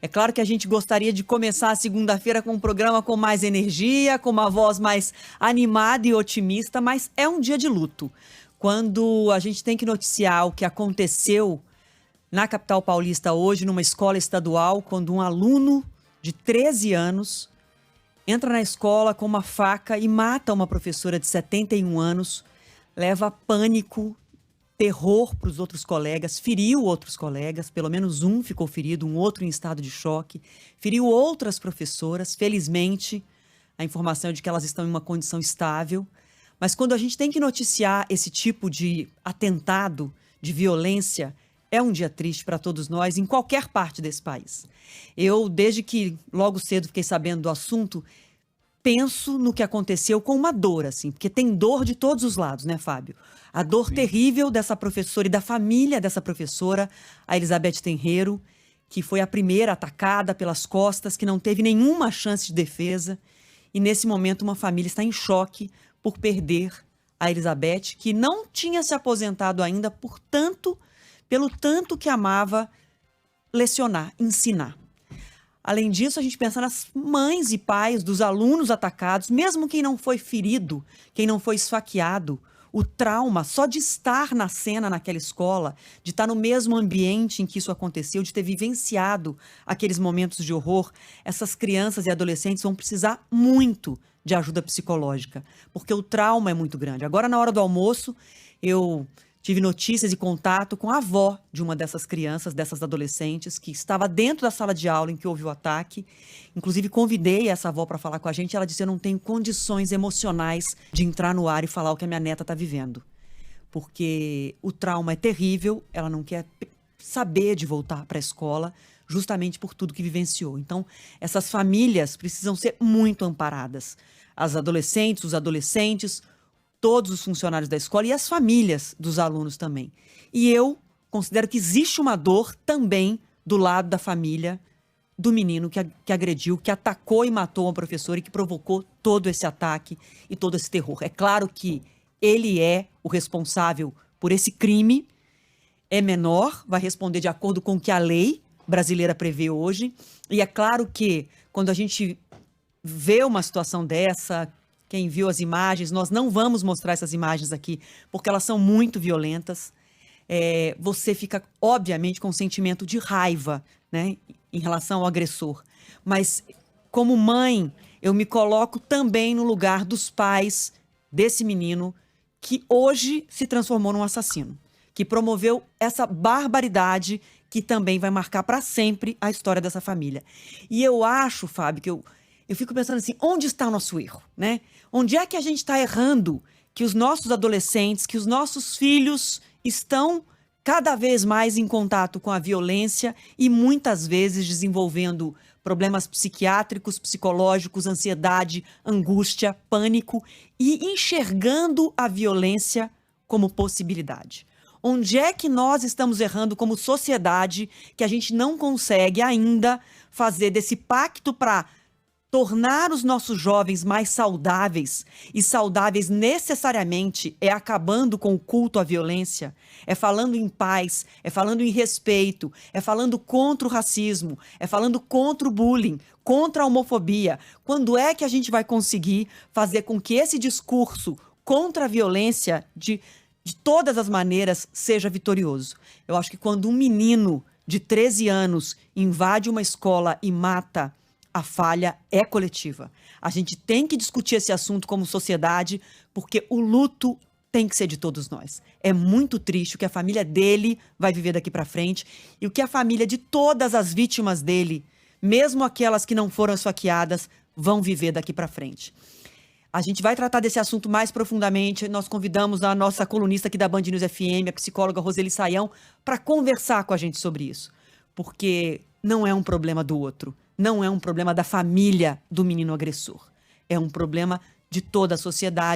É claro que a gente gostaria de começar a segunda-feira com um programa com mais energia, com uma voz mais animada e otimista, mas é um dia de luto. Quando a gente tem que noticiar o que aconteceu na capital paulista hoje, numa escola estadual, quando um aluno de 13 anos entra na escola com uma faca e mata uma professora de 71 anos, leva pânico, terror para os outros colegas, feriu outros colegas, pelo menos um ficou ferido, um outro em estado de choque, feriu outras professoras. Felizmente, a informação é de que elas estão em uma condição estável. Mas quando a gente tem que noticiar esse tipo de atentado, de violência, é um dia triste para todos nós, em qualquer parte desse país. Eu, desde que logo cedo fiquei sabendo do assunto, penso no que aconteceu com uma dor, assim, porque tem dor de todos os lados, né, Fábio? A dor terrível dessa professora e da família dessa professora, a Elizabeth Tenreiro, que foi a primeira atacada pelas costas, que não teve nenhuma chance de defesa. E nesse momento uma família está em choque por perder a Elizabeth, que não tinha se aposentado ainda pelo tanto que amava lecionar, ensinar. Além disso, a gente pensa nas mães e pais dos alunos atacados, mesmo quem não foi ferido, quem não foi esfaqueado. O trauma só de estar na cena naquela escola, de estar no mesmo ambiente em que isso aconteceu, de ter vivenciado aqueles momentos de horror, essas crianças e adolescentes vão precisar muito de ajuda psicológica, porque o trauma é muito grande. Agora, na hora do almoço, eu tive notícias e contato com a avó de uma dessas crianças, dessas adolescentes, que estava dentro da sala de aula em que houve o ataque. Inclusive, convidei essa avó para falar com a gente. Ela disse: eu não tenho condições emocionais de entrar no ar e falar o que a minha neta está vivendo. Porque o trauma é terrível, ela não quer saber de voltar para a escola, justamente por tudo que vivenciou. Então, essas famílias precisam ser muito amparadas. As adolescentes, os adolescentes, todos os funcionários da escola e as famílias dos alunos também. E eu considero que existe uma dor também do lado da família do menino que agrediu, que atacou e matou uma professora e que provocou todo esse ataque e todo esse terror. É claro que ele é o responsável por esse crime, é menor, vai responder de acordo com o que a lei brasileira prevê hoje. E é claro que quando a gente vê uma situação dessa, quem viu as imagens, nós não vamos mostrar essas imagens aqui, porque elas são muito violentas. Você fica, obviamente, com um sentimento de raiva, né, em relação ao agressor. Mas, como mãe, eu me coloco também no lugar dos pais desse menino que hoje se transformou num assassino, que promoveu essa barbaridade que também vai marcar para sempre a história dessa família. E eu acho, Fábio, que eu fico pensando assim, onde está o nosso erro, né? Onde é que a gente está errando que os nossos adolescentes, que os nossos filhos estão cada vez mais em contato com a violência e muitas vezes desenvolvendo problemas psiquiátricos, psicológicos, ansiedade, angústia, pânico e enxergando a violência como possibilidade? Onde é que nós estamos errando como sociedade que a gente não consegue ainda fazer desse pacto para tornar os nossos jovens mais saudáveis, e saudáveis necessariamente é acabando com o culto à violência, é falando em paz, é falando em respeito, é falando contra o racismo, é falando contra o bullying, contra a homofobia. Quando é que a gente vai conseguir fazer com que esse discurso contra a violência de todas as maneiras seja vitorioso? Eu acho que quando um menino de 13 anos invade uma escola e mata, a falha é coletiva. A gente tem que discutir esse assunto como sociedade, porque o luto tem que ser de todos nós. É muito triste o que a família dele vai viver daqui para frente e o que a família de todas as vítimas dele, mesmo aquelas que não foram esfaqueadas, vão viver daqui para frente. A gente vai tratar desse assunto mais profundamente. Nós convidamos a nossa colunista aqui da Band News FM, a psicóloga Roseli Saião, para conversar com a gente sobre isso. Porque não é um problema do outro. Não é um problema da família do menino agressor. É um problema de toda a sociedade.